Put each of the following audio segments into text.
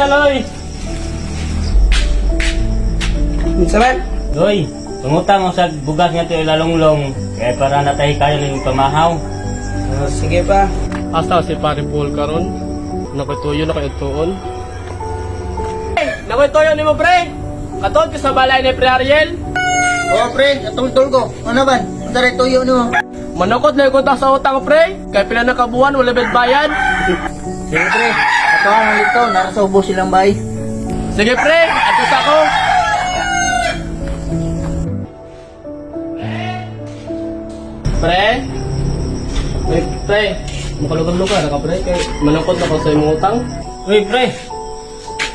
siya, Loy. Minsan man? Loy, pangutang mo sa bugas nga ito ilalonglong. Kaya para natahi kayo ng pamahaw. Sige pa. Asa si Pare Paul karon? Nakituyo na kayo tuon. Nakituyo ni mo, pre. Katod ka sa balay ni Pre Ariel. Oo, pre. Atong-tol ko. Ano ba? Madaray tuyo no. Manukot na ikot sa utang, pre. Kaya pila na kabuhan, wala bet bayad. Sige, pre. Atuhan ang lito. Nasa ubos silang bay. Sige, pre. Atos ako. Pre. Pre. Makalugan-lugan ka, pre. Kaya manukot na ko sa imong utang. Uy, pre.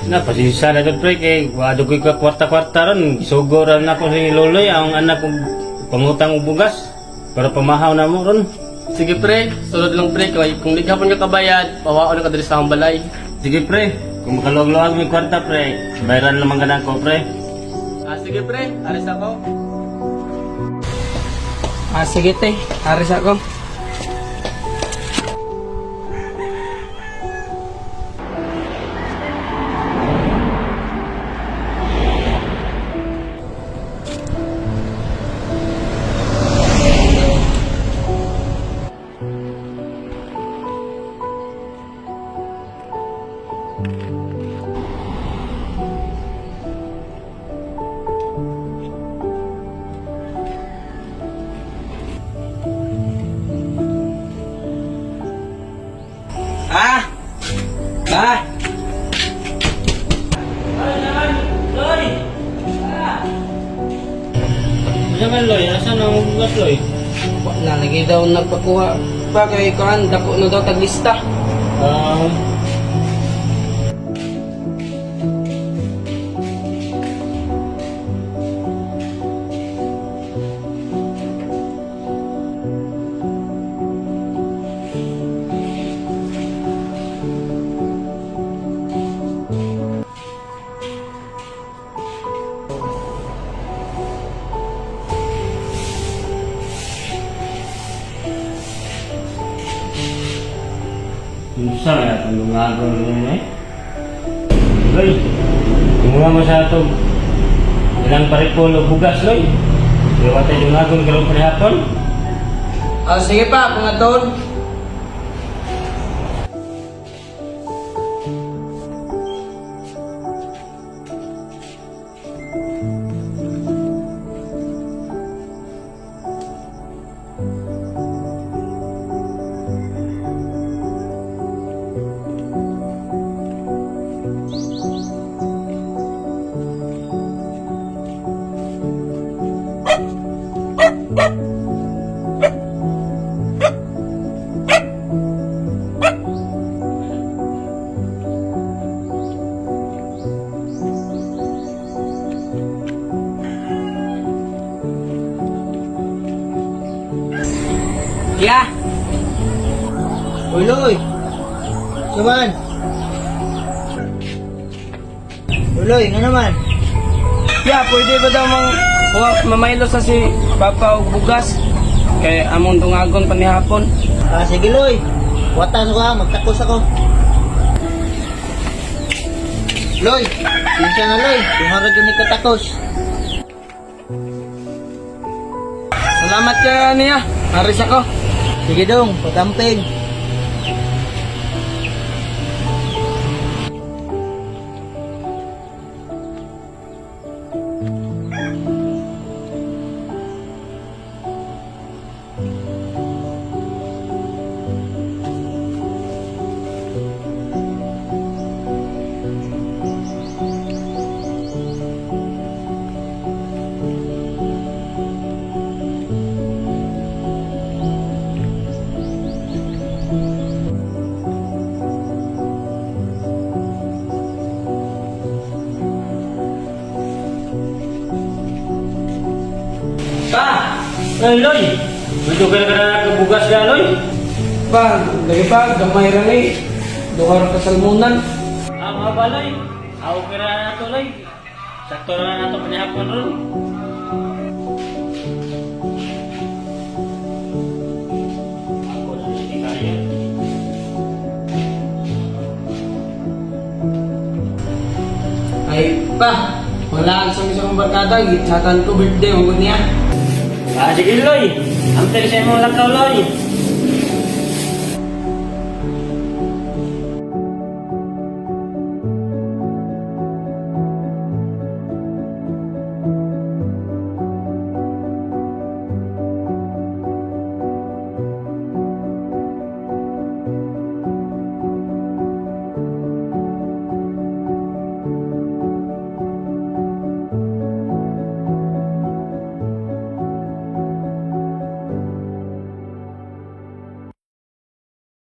Pasisa na ito, pre. Kaya wado ko ka kwarta-kwarta ron. Isugo rin ako si Loloy. Ang anak kong pangutang o bugas. Para pamahaw na mo ron. Sige, pre. Sunod lang, pre. Kung di ka ka kabayad, pawaon na ka dali sa akong balay. Sige, pre. Kung makaluwag-luwag mo yung kwarta, pre. Bayaran naman ka na ko, pre. Sige, pre. Aris ako. Sige, te. Aris ako. Ba! Loy! Jangan, Loy. Asan ang bugas, Loy? Wala, lagi daw nagpakuha. Pa kay Kuan, dako na daw taglista. Bisa ya, tulungan ko nun eh. Loy, tunggu mo sa ito. Ilang paripulo bugas, Loy. Diba tayo yung agon karong panihapon? Sige pa, pangaton. Ya. Uy, Loy. Saman. Uy, Loy, nga naman. Ya, pwede ba daw mamaylo sa si Papa og bugas? Kay among dungagon panihapon. Sige, Loy. Watas ko ha, magtakos ako. Loy, pinsa na, Loy. Tumarag yun ni katakos. Salamat ka niya. Aris ako. Sige dong, pagkamping. Ay, Loy! Medyo ka na bugas ka, Loy. Pa, lagi pa, gamay ra ni. Duha ka salmunan. Mga ba, Loy? Ako kira na ito, Loy. Sakto na ito panihapon ron. Ako na hindi kaya. Pa, wala sa misang barkada, gitsakan ko birthday, ugod niya. Sige, Loy. Amtel sa imong lakaw, Loy.